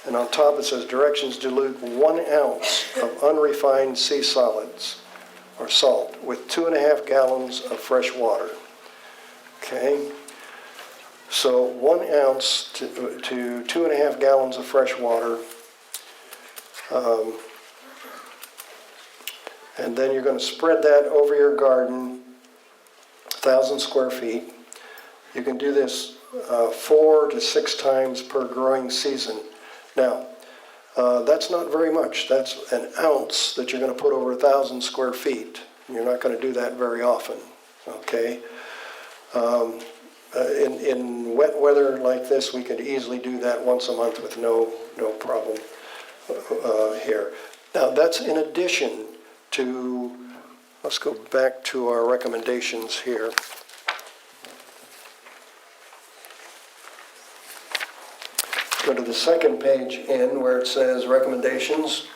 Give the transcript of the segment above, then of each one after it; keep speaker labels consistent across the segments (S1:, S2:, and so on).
S1: And on top it says directions: dilute 1 ounce of unrefined sea solids or salt with 2.5 gallons of fresh water. Okay, so 1 ounce to 2.5 gallons of fresh water. And then you're going to spread that over your garden, 1,000 square feet. You can do this 4 to 6 times per growing season. Now, that's not very much. That's an ounce that you're going to put over 1,000 square feet. You're not going to do that very often, okay? In wet weather like this, we could easily do that once a month with no problem here. Now, that's in addition to, let's go back to our recommendations here. Go to the second page in where it says recommendations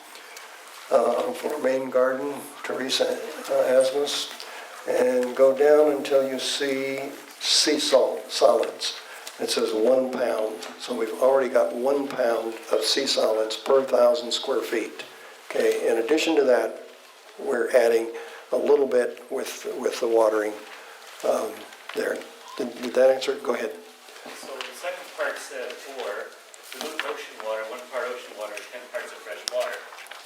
S1: for main garden, Teresa Asmus, and go down until you see sea solids. It says 1 pound. So we've already got 1 pound of sea solids per 1,000 square feet. Okay. In addition to that, we're adding a little bit with the watering there. Did that answer it? Go ahead.
S2: So the second part said, or dilute ocean water, 1 part ocean water, 10 parts of fresh water.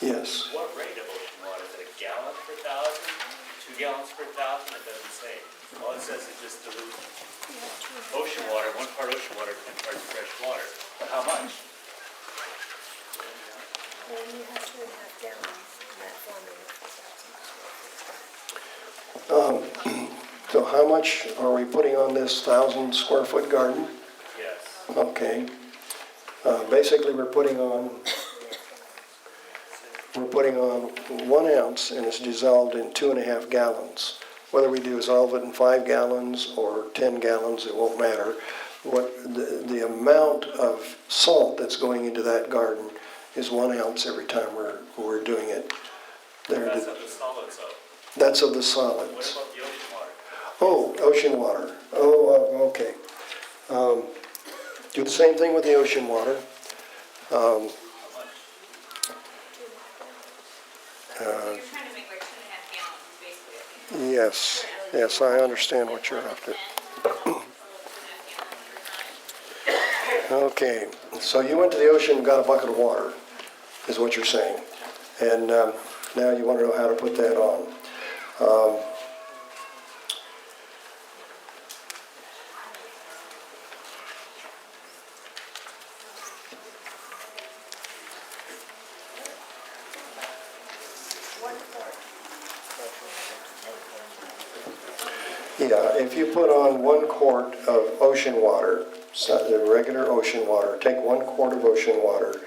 S1: Yes.
S2: What rate of ocean water? Is it a gallon per 1,000? 2 gallons per 1,000? It doesn't say. All it says is just dilute ocean water, 1 part ocean water, 10 parts of fresh water. But how much?
S3: Well, you have 2.5 gallons in that formula.
S1: So how much are we putting on this 1,000 square foot garden?
S2: Yes.
S1: Okay. Basically, we're putting on 1 ounce, and it's dissolved in 2.5 gallons. Whether we dissolve it in 5 gallons or 10 gallons, it won't matter. What the amount of salt that's going into that garden is 1 ounce every time we're doing it.
S2: That's of the solids, though.
S1: That's of the solids.
S2: What about the ocean water?
S1: Oh, ocean water. Oh, okay. Do the same thing with the ocean water.
S2: How much?
S4: You're trying to make like 2.5 gallons, basically.
S1: Yes, I understand what you're after. Okay, so you went to the ocean and got a bucket of water, is what you're saying. And now you want to know how to put that on. Yeah, if you put on 1 quart of ocean water, the regular ocean water, take 1 quart of ocean water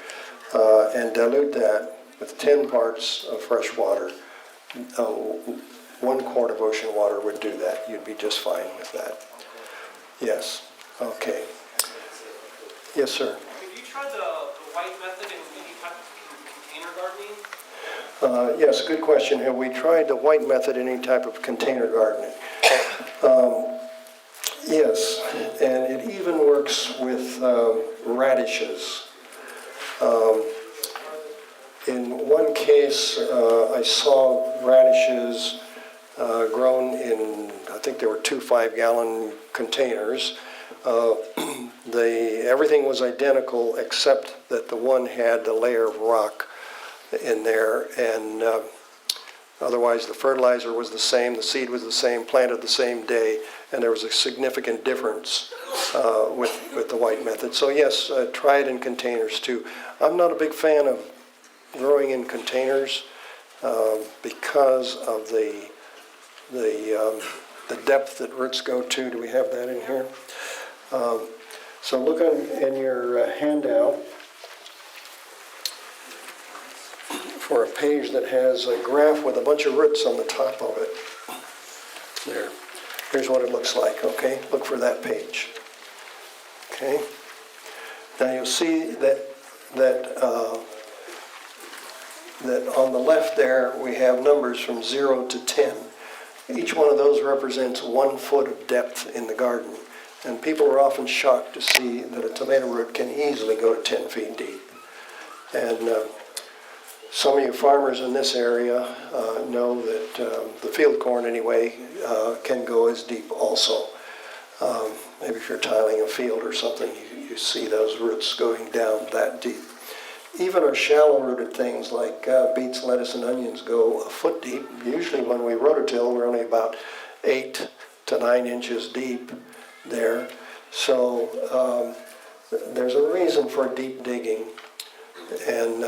S1: and dilute that with 10 parts of fresh water. 1 quart of ocean water would do that. You'd be just fine with that. Yes. Okay. Yes, sir.
S5: Have you tried the white method in any type of container gardening?
S1: Yes, good question. Have we tried the white method in any type of container gardening? Yes, and it even works with radishes. In one case, I saw radishes grown in, I think there were 2 5-gallon containers. Everything was identical except that the one had the layer of rock in there, and otherwise the fertilizer was the same, the seed was the same, planted the same day, and there was a significant difference with the white method. So yes, try it in containers too. I'm not a big fan of growing in containers because of the depth that roots go to. Do we have that in here? So look in your handout for a page that has a graph with a bunch of roots on the top of it. There. Here's what it looks like, okay? Look for that page. Okay? Now you'll see that on the left there we have numbers from 0 to 10. Each one of those represents 1 foot of depth in the garden. And people are often shocked to see that a tomato root can easily go to 10 feet deep. And some of you farmers in this area know that the field corn anyway can go as deep also. Maybe if you're tiling a field or something, you see those roots going down that deep. Even our shallow-rooted things like beets, lettuce, and onions go a foot deep. Usually when we rototill, we're only about 8 to 9 inches deep there. So there's a reason for deep digging, and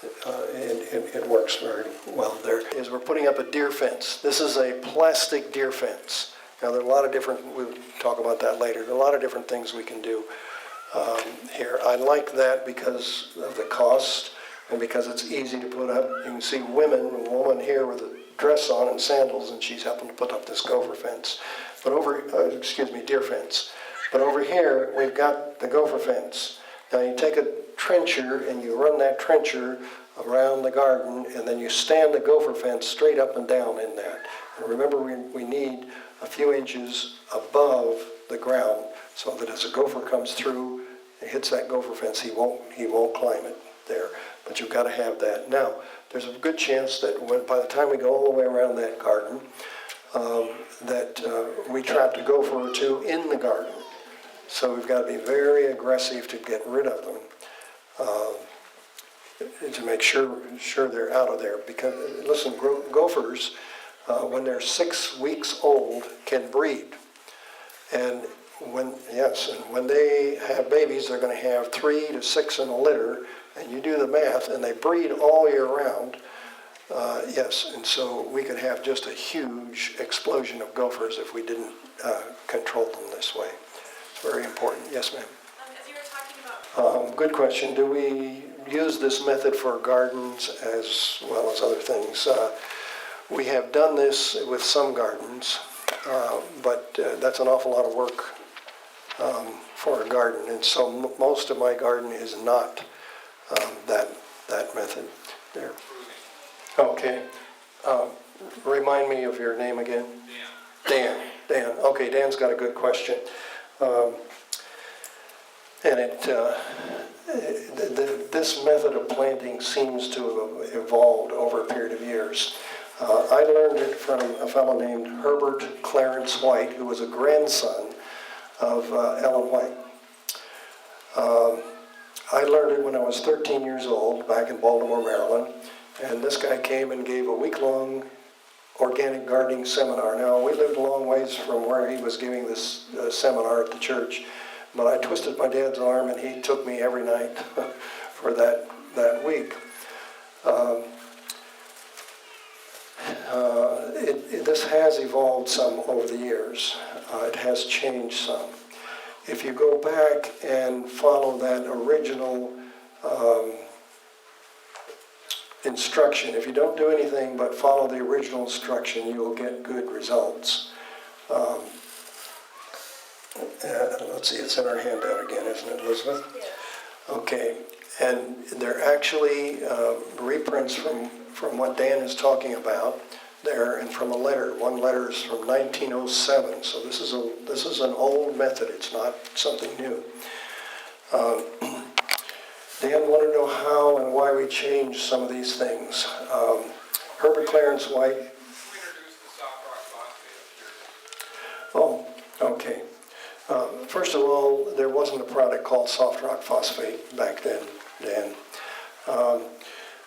S1: it works very well there. Is we're putting up a deer fence. This is a plastic deer fence. Now there are a lot of different, we'll talk about that later, there are a lot of different things we can do here. I like that because of the cost and because it's easy to put up. You can see a woman here with a dress on and sandals, and she's helping to put up this gopher fence. But deer fence. But over here, we've got the gopher fence. Now you take a trencher and you run that trencher around the garden, and then you stand the gopher fence straight up and down in that. And remember, we need a few inches above the ground so that as a gopher comes through, it hits that gopher fence, he won't climb it there. But you've got to have that. Now, there's a good chance that by the time we go all the way around that garden, we trapped a gopher or two in the garden. So we've got to be very aggressive to get rid of them, to make sure they're out of there. Because, listen, gophers, when they're 6 weeks old, can breed. And when they have babies, they're going to have 3 to 6 in a litter, and you do the math, and they breed all year round. And so we could have just a huge explosion of gophers if we didn't control them this way. It's very important. Yes, ma'am.
S4: As you were talking about...
S1: Good question. Do we use this method for gardens as well as other things? We have done this with some gardens, but that's an awful lot of work for a garden, and so most of my garden is not that method there. Okay. Remind me of your name again. Dan. Okay, Dan's got a good question. This method of planting seems to have evolved over a period of years. I learned it from a fellow named Herbert Clarence White, who was a grandson of Ellen White. I learned it when I was 13 years old, back in Baltimore, Maryland, and this guy came and gave a week-long organic gardening seminar. Now, we lived a long ways from where he was giving this seminar at the church, but I twisted my dad's arm and he took me every night for that week. This has evolved some over the years. It has changed some. If you go back and follow that original instruction, if you don't do anything but follow the original instruction, you'll get good results. Let's see, it's in our handout again, isn't it, Elizabeth? Yeah. Okay, and they're actually reprints from what Dan is talking about there, and from a letter. One letter is from 1907, so this is an old method. It's not something new. Dan wanted to know how and why we changed some of these things. Herbert Clarence White.
S5: We introduced the soft rock phosphate.
S1: Oh, okay. First of all, there wasn't a product called soft rock phosphate back then, Dan.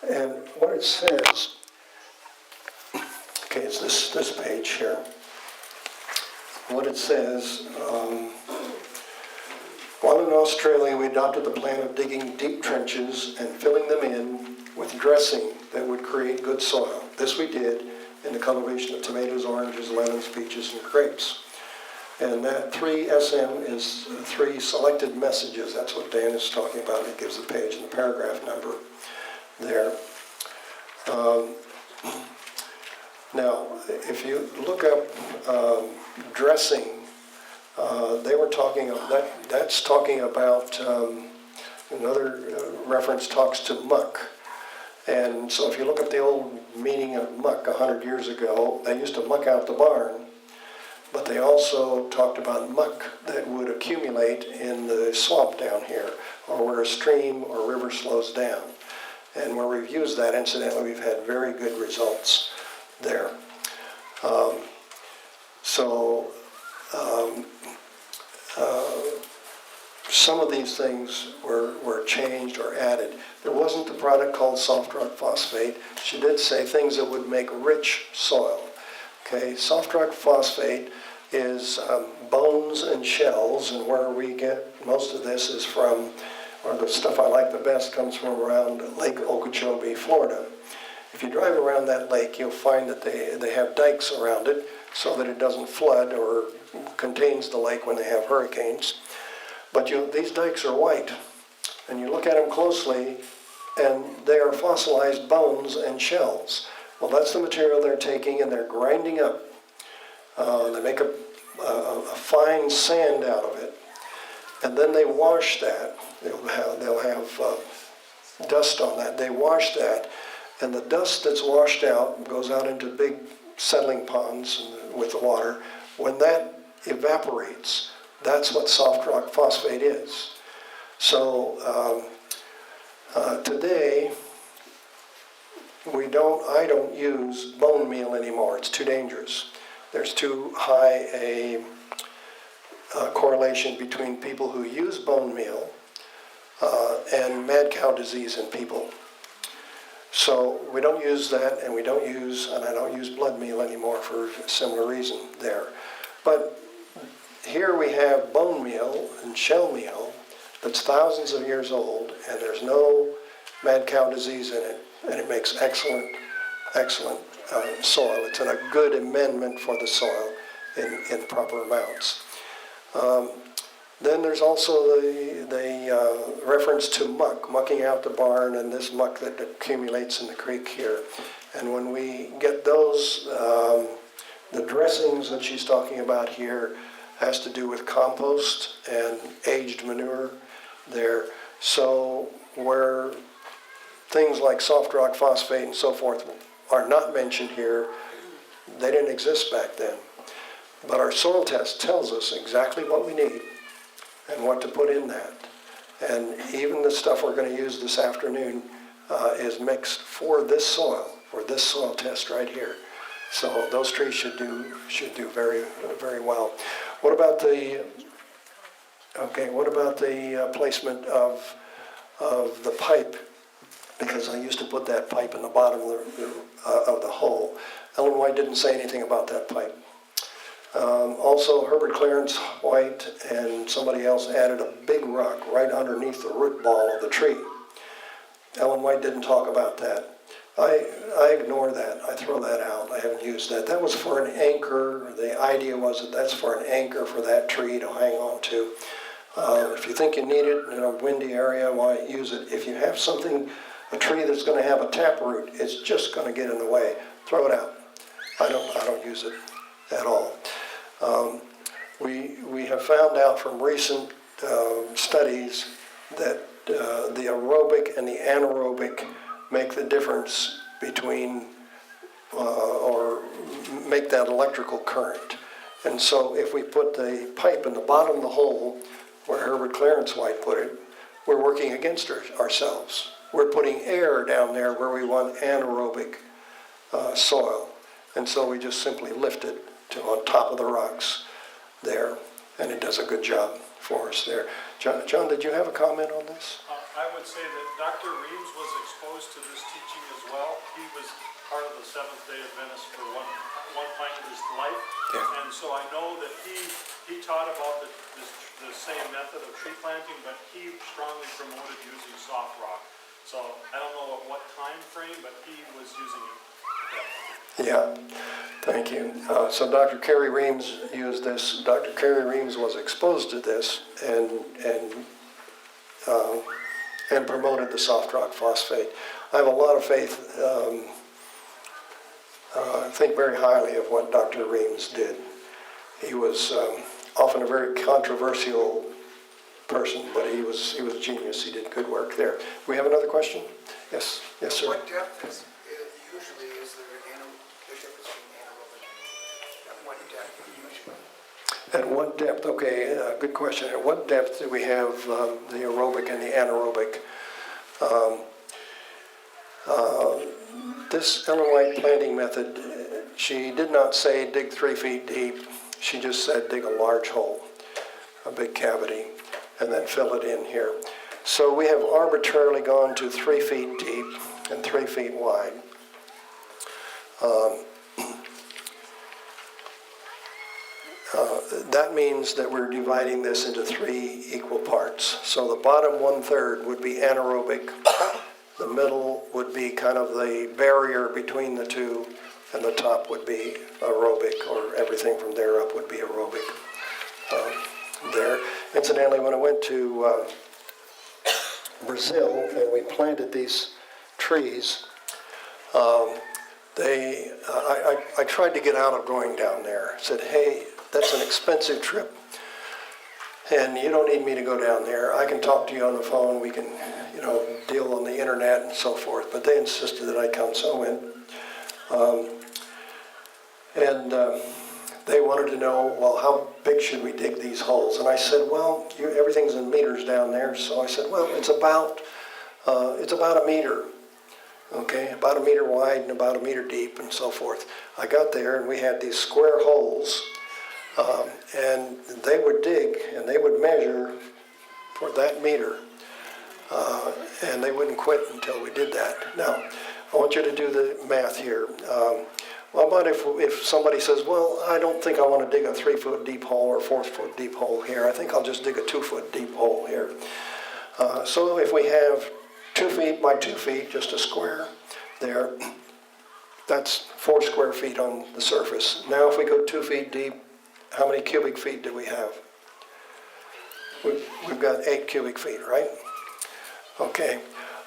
S1: And what it says, okay, it's this page here. What it says, while in Australia, we adopted the plan of digging deep trenches and filling them in with dressing that would create good soil. This we did in the cultivation of tomatoes, oranges, lemons, peaches, and grapes. And that 3SM is 3 selected messages. That's what Dan is talking about. It gives the page and the paragraph number there. Now, if you look up dressing, they were talking that's talking about another reference talks to muck. And so if you look at the old meaning of muck 100 years ago, they used to muck out the barn. but they also talked about muck that would accumulate in the swamp down here, or where a stream or river slows down. And where we've used that, incidentally, we've had very good results there. Some of these things were changed or added. There wasn't a product called soft rock phosphate. She did say things that would make rich soil. Okay, soft rock phosphate is bones and shells, and where we get most of this is from, or the stuff I like the best comes from around Lake Okeechobee, Florida. If you drive around that lake, you'll find that they have dikes around it so that it doesn't flood or contains the lake when they have hurricanes. But these dikes are white, and you look at them closely, and they are fossilized bones and shells. Well, that's the material they're taking and they're grinding up. They make a fine sand out of it, and then they wash that. They'll have dust on that. They wash that, and the dust that's washed out goes out into big settling ponds with the water. When that evaporates, that's what soft rock phosphate is. So today, I don't use bone meal anymore. It's too dangerous. There's too high a correlation between people who use bone meal and mad cow disease in people. So we don't use that, and I don't use blood meal anymore for a similar reason there. But here we have bone meal and shell meal that's thousands of years old, and there's no mad cow disease in it, and it makes excellent soil. It's a good amendment for the soil in proper amounts. Then there's also the reference to mucking out the barn, and this muck that accumulates in the creek here. And when we get those, the dressings that she's talking about here has to do with compost and aged manure there. So where things like soft rock phosphate and so forth are not mentioned here, they didn't exist back then. But our soil test tells us exactly what we need and what to put in that. And even the stuff we're going to use this afternoon is mixed for this soil test right here. So those trees should do very, very well. What about the placement of the pipe? Because I used to put that pipe in the bottom of the hole. Ellen White didn't say anything about that pipe. Also, Herbert Clarence White and somebody else added a big rock right underneath the root ball of the tree. Ellen White didn't talk about that. I ignore that. I throw that out. I haven't used that. That was for an anchor. The idea was that that's for an anchor for that tree to hang on to. If you think you need it in a windy area, why use it? If you have a tree that's going to have a taproot, it's just going to get in the way. Throw it out. I don't use it at all. We have found out from recent studies that the aerobic and the anaerobic make the difference between or make that electrical current. And so if we put the pipe in the bottom of the hole where Herbert Clarence White put it, we're working against ourselves. We're putting air down there where we want anaerobic soil. And so we just simply lift it to on top of the rocks there, and it does a good job for us there. John, did you have a comment on this?
S6: I would say that Dr. Reeves was exposed to this teaching as well. He was part of the Seventh-day Adventist for one point of his life. Yeah. And so I know that he taught about the same method of tree planting, but he strongly promoted using soft rock. So I don't know at what time frame, but he was using it.
S1: Yeah, thank you. So Dr. Kerry Reeves used this. Dr. Kerry Reeves was exposed to this and promoted the soft rock phosphate. I have a lot of faith. I think very highly of what Dr. Reeves did. He was often a very controversial person, but he was genius. He did good work there. We have another question? Yes, sir.
S7: What depth usually is there the difference between anaerobic and what depth usually?
S1: At what depth, okay, good question. At what depth do we have the aerobic and the anaerobic? This Ellen White planting method, she did not say dig 3 feet deep. She just said dig a large hole, a big cavity, and then fill it in here. So we have arbitrarily gone to 3 feet deep and 3 feet wide. That means that we're dividing this into 3 equal parts. So the bottom 1/3 would be anaerobic. The middle would be kind of the barrier between the two, and the top would be aerobic, or everything from there up would be aerobic. There. Incidentally, when I went to Brazil and we planted these trees, I tried to get out of going down there. I said, hey, that's an expensive trip, and you don't need me to go down there. I can talk to you on the phone. We can, deal on the internet and so forth. But they insisted that I come, so I went. They wanted to know, well, how big should we dig these holes? And I said, well, everything's in meters down there. So I said, well, it's about a meter. Okay, about a meter wide and about a meter deep and so forth. I got there and we had these square holes, and they would dig and they would measure for that meter, and they wouldn't quit until we did that. Now, I want you to do the math here. Well, but if somebody says, well, I don't think I want to dig a 3-foot deep hole or 4-foot deep hole here, I think I'll just dig a 2-foot deep hole here. So if we have 2 feet by 2 feet, just a square there, that's 4 square feet on the surface. Now if we go 2 feet deep, how many cubic feet do we have? We've got 8 cubic feet, right? Okay.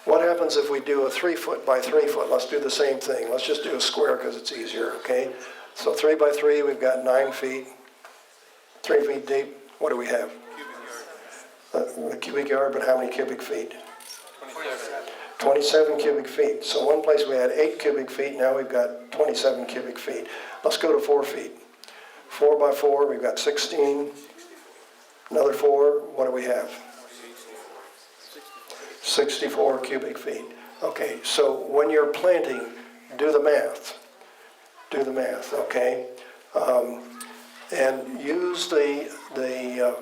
S1: What happens if we do a 3 foot by 3 foot? Let's do the same thing. Let's just do a square because it's easier, okay? So 3 by 3, we've got 9 feet. 3 feet deep, what do we have? A cubic yard, but how many cubic feet? 27 cubic feet. So one place we had 8 cubic feet, now we've got 27 cubic feet. Let's go to 4 feet. 4 by 4, we've got 16. Another 4, what do we have? 64 cubic feet. Okay, so when you're planting, do the math. Do the math, okay? And use the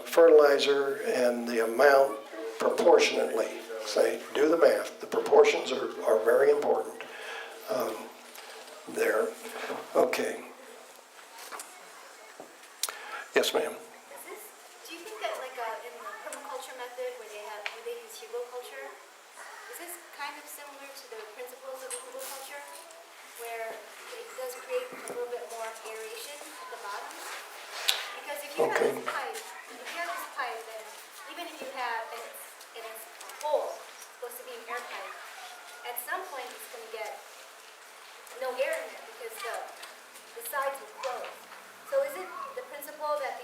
S1: fertilizer and the amount proportionately. Say, do the math. The proportions are very important. There. Okay. Yes, ma'am.
S3: Do you think that like in the permaculture method where they use hugelculture, is this kind of similar to the principles of hugelculture where it does create a little bit more aeration at the bottom? Because if you have this pipe, then even if you have, and it's a hole, supposed to be an air pipe, at some point it's going to get no air in there because the sides will close. So is it the principle that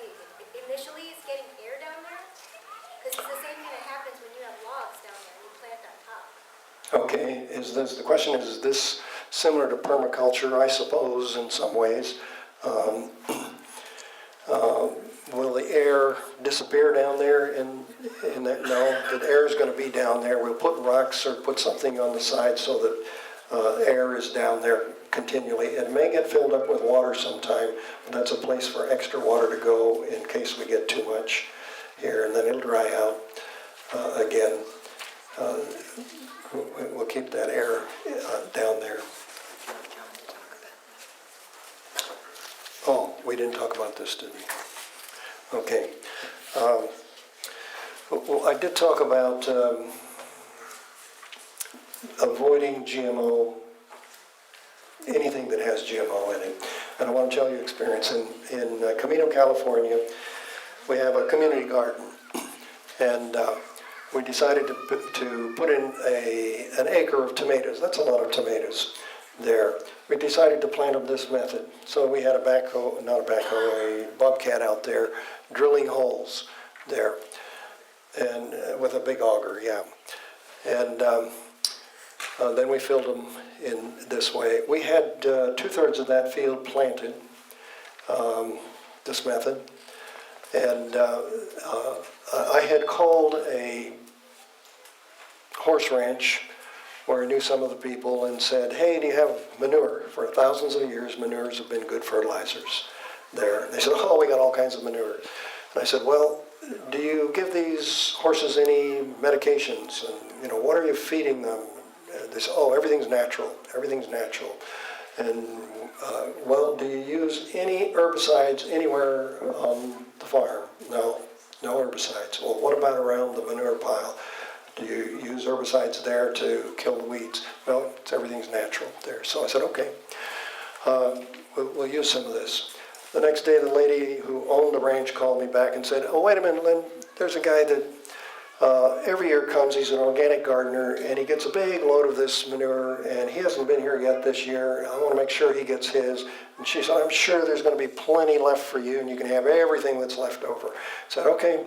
S3: initially is getting air down there? Because it's the same thing that happens when you have logs down there and you plant on top.
S1: Okay, the question is this similar to permaculture? I suppose in some ways. Will the air disappear down there in that? No, the air is going to be down there. We'll put rocks or put something on the side so that air is down there continually. It may get filled up with water sometime, but that's a place for extra water to go in case we get too much here, and then it'll dry out again. We'll keep that air down there. Oh, we didn't talk about this, did we? Okay. Well, I did talk about avoiding GMO, anything that has GMO in it. And I want to tell you experience. In Camino, California, we have a community garden. And we decided to put in an acre of tomatoes. That's a lot of tomatoes there. We decided to plant them this method. So we had a bobcat out there drilling holes there, and with a big auger, yeah. And then we filled them in this way. We had 2/3 of that field planted, this method. And I had called a horse ranch where I knew some of the people and said, hey, do you have manure? For thousands of years, manures have been good fertilizers there. And they said, oh, we got all kinds of manure. And I said, well, do you give these horses any medications? And, what are you feeding them? And they said, oh, everything's natural. Everything's natural. And, well, do you use any herbicides anywhere on the farm? No, no herbicides. Well, what about around the manure pile? Do you use herbicides there to kill the weeds? No, everything's natural there. So I said, okay, we'll use some of this. The next day, the lady who owned the ranch called me back and said, oh, wait a minute, Lynn, there's a guy that every year comes, he's an organic gardener, and he gets a big load of this manure, and he hasn't been here yet this year. I want to make sure he gets his. And she said, I'm sure there's going to be plenty left for you, and you can have everything that's left over. I said, okay.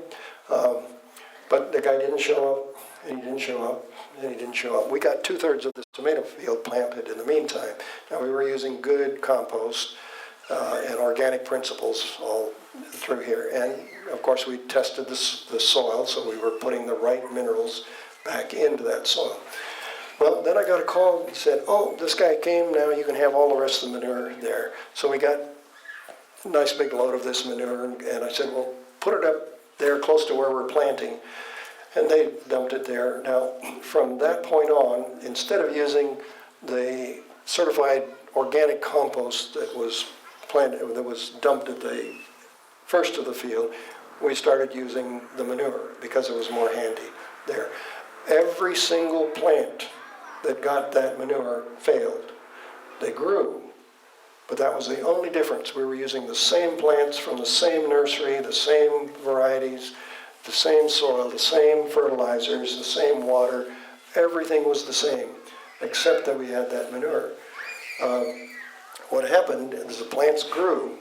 S1: But the guy didn't show up, and he didn't show up, and he didn't show up. We got 2/3 of this tomato field planted in the meantime. Now, we were using good compost and organic principles all through here. And, of course, we tested the soil, so we were putting the right minerals back into that soil. Well, then I got a call and said, oh, this guy came, now you can have all the rest of the manure there. So we got a nice big load of this manure, and I said, well, put it up there close to where we're planting. And they dumped it there. Now, from that point on, instead of using the certified organic compost that was planted, that was dumped at the first of the field, we started using the manure because it was more handy there. Every single plant that got that manure failed. They grew, but that was the only difference. We were using the same plants from the same nursery, the same varieties, the same soil, the same fertilizers, the same water. Everything was the same, except that we had that manure. What happened is the plants grew,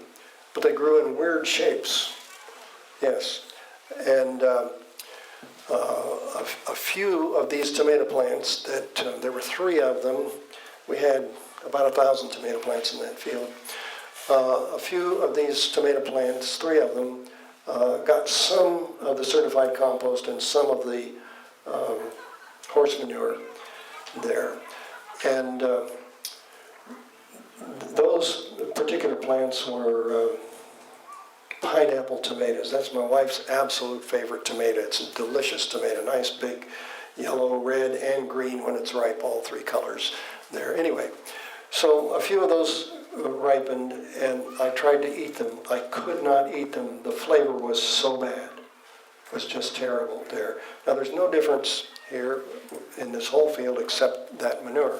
S1: but they grew in weird shapes. Yes. And a few of these tomato plants, there were 3 of them. We had about 1,000 tomato plants in that field. A few of these tomato plants, 3 of them, got some of the certified compost and some of the horse manure there. And those particular plants were pineapple tomatoes. That's my wife's absolute favorite tomato. It's a delicious tomato, nice big yellow, red, and green when it's ripe, all 3 colors there. Anyway, so a few of those ripened, and I tried to eat them. I could not eat them. The flavor was so bad. It was just terrible there. Now, there's no difference here in this whole field except that manure.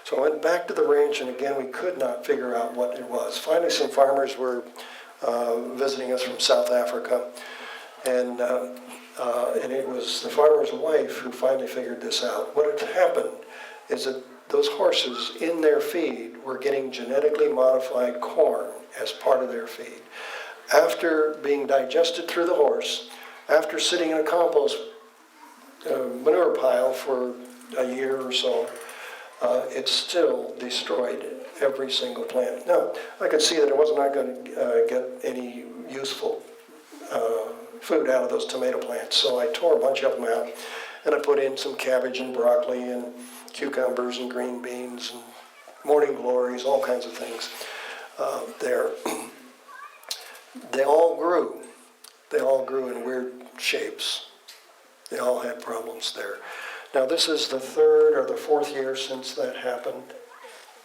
S1: So I went back to the ranch, and again, we could not figure out what it was. Finally, some farmers were visiting us from South Africa, and it was the farmer's wife who finally figured this out. What had happened is that those horses in their feed were getting genetically modified corn as part of their feed. After being digested through the horse, after sitting in a compost manure pile for a year or so, it still destroyed every single plant. Now, I could see that I was not going to get any useful food out of those tomato plants, so I tore a bunch of them out, and I put in some cabbage and broccoli and cucumbers and green beans and morning glories, all kinds of things there. They all grew. They all grew in weird shapes. They all had problems there. Now, this is the 3rd or the 4th year since that happened.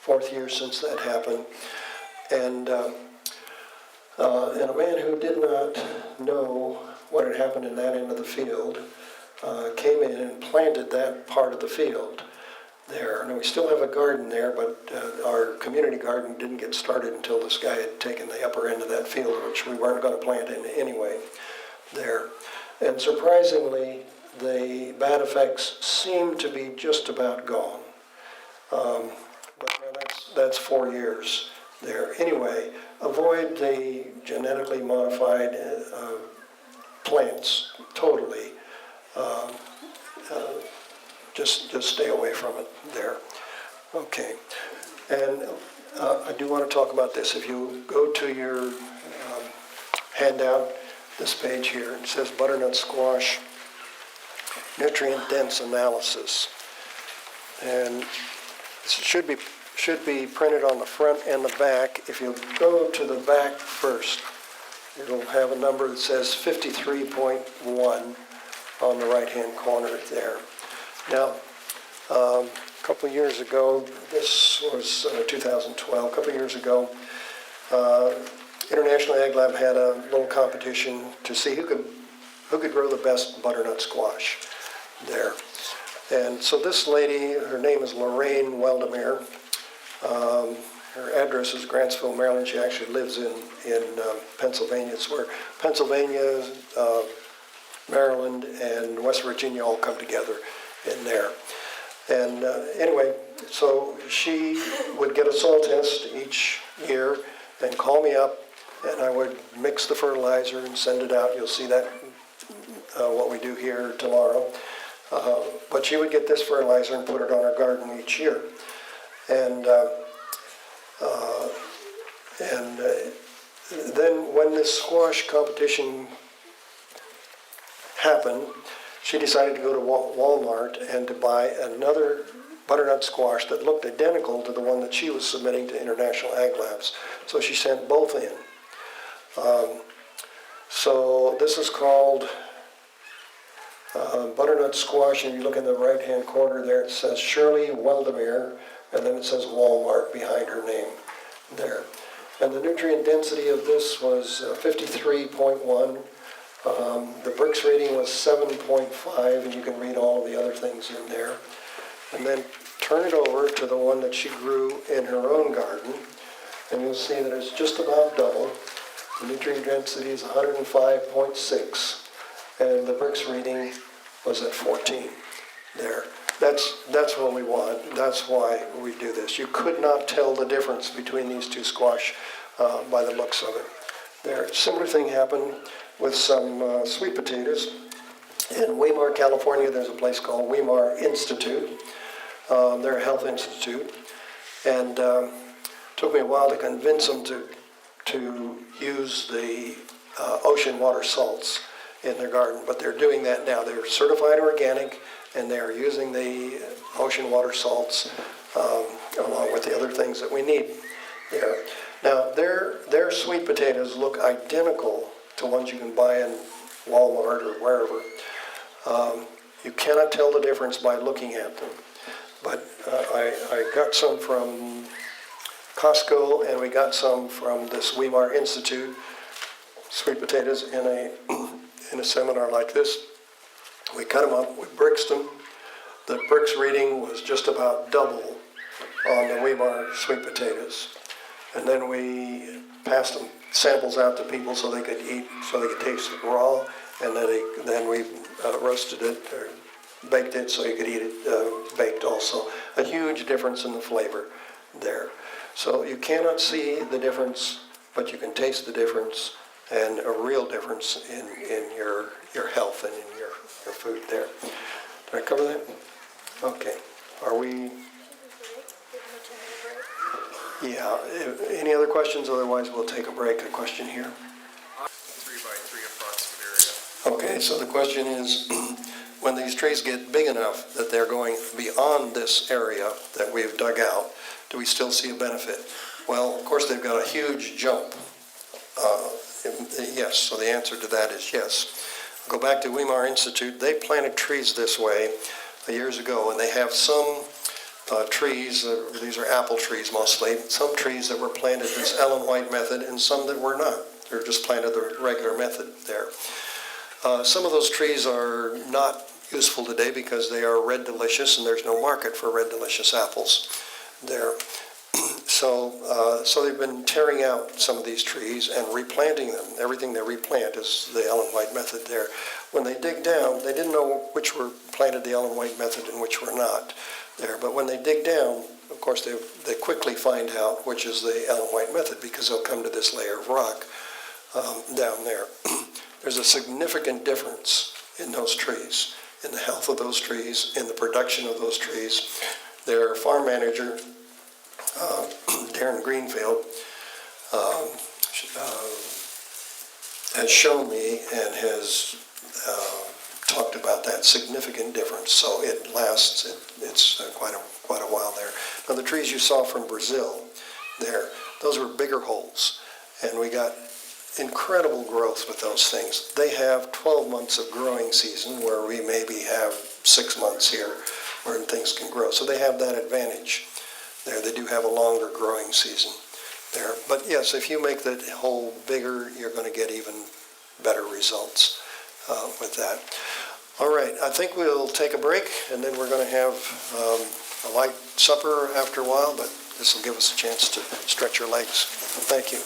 S1: 4th year since that happened. And a man who did not know what had happened in that end of the field came in and planted that part of the field there. And we still have a garden there, but our community garden didn't get started until this guy had taken the upper end of that field, which we weren't going to plant in anyway there. And surprisingly, the bad effects seem to be just about gone. But that's 4 years there. Anyway, avoid the genetically modified plants totally. Just stay away from it there. Okay. And I do want to talk about this. If you go to your handout, this page here. It says butternut squash nutrient dense analysis. And it should be printed on the front and the back. If you go to the back first, it'll have a number that says 53.1 on the right-hand corner there. Now, a couple of years ago, this was 2012, a couple of years ago, International Ag Lab had a little competition to see who could grow the best butternut squash there. And so this lady, her name is Lorraine Weldemere. Her address is Grantsville, Maryland. She actually lives in Pennsylvania. It's where Pennsylvania, Maryland, and West Virginia all come together in there. And anyway, so she would get a soil test each year and call me up, and I would mix the fertilizer and send it out. You'll see that, what we do here tomorrow. But she would get this fertilizer and put it on her garden each year. And then when this squash competition happened, she decided to go to Walmart and to buy another butternut squash that looked identical to the one that she was submitting to International Ag Labs. So she sent both in. So this is called butternut squash, and you look in the right-hand corner there, it says Shirley Weldemere, and then it says Walmart behind her name there. And the nutrient density of this was 53.1. The Brix rating was 7.5, and you can read all of the other things in there. And then turn it over to the one that she grew in her own garden, and you'll see that it's just about double. The nutrient density is 105.6, and the Brix reading was at 14 there. That's what we want. That's why we do this. You could not tell the difference between these two squash by the looks of it. There, similar thing happened with some sweet potatoes. In Weimar, California, there's a place called Weimar Institute. They're a health institute, and it took me a while to convince them to use the ocean water salts in their garden, but they're doing that now. They're certified organic, and they are using the ocean water salts along with the other things that we need there. Now, their sweet potatoes look identical to ones you can buy in Walmart or wherever. You cannot tell the difference by looking at them. But I got some from Costco, and we got some from this Weimar Institute, sweet potatoes in a seminar like this. We cut them up, we brixed them. The Brix reading was just about double on the Weimar sweet potatoes. And then we passed them samples out to people so they could eat, so they could taste it raw, and then we roasted it or baked it so you could eat it baked also. A huge difference in the flavor there. So you cannot see the difference, but you can taste the difference, and a real difference in your health and in your food there. Did I cover that? Okay. Are we? Yeah. Any other questions? Otherwise, we'll take a break. A question here.
S7: 3 by 3 approximate area.
S1: Okay. So the question is, when these trees get big enough that they're going beyond this area that we've dug out, do we still see a benefit? Well, of course, they've got a huge jump. Yes, so the answer to that is yes. Go back to Weimar Institute. They planted trees this way years ago, and they have some trees, these are apple trees mostly, some trees that were planted this Ellen White method and some that were not. They're just planted the regular method there. Some of those trees are not useful today because they are red delicious, and there's no market for red delicious apples there. So they've been tearing out some of these trees and replanting them. Everything they replant is the Ellen White method there. When they dig down, they didn't know which were planted the Ellen White method and which were not there. But when they dig down, of course, they quickly find out which is the Ellen White method because they'll come to this layer of rock down there. There's a significant difference in those trees, in the health of those trees, in the production of those trees. Their farm manager, Darren Greenfield, has shown me and has talked about that significant difference. So it lasts, it's quite a while there. Now the trees you saw from Brazil there, those were bigger holes, and we got incredible growth with those things. They have 12 months of growing season where we maybe have 6 months here where things can grow. So they have that advantage there. They do have a longer growing season there. But yes, if you make the hole bigger, you're going to get even better results with that. All right, I think we'll take a break, and then we're going to have a light supper after a while, but this will give us a chance to stretch our legs. Thank you.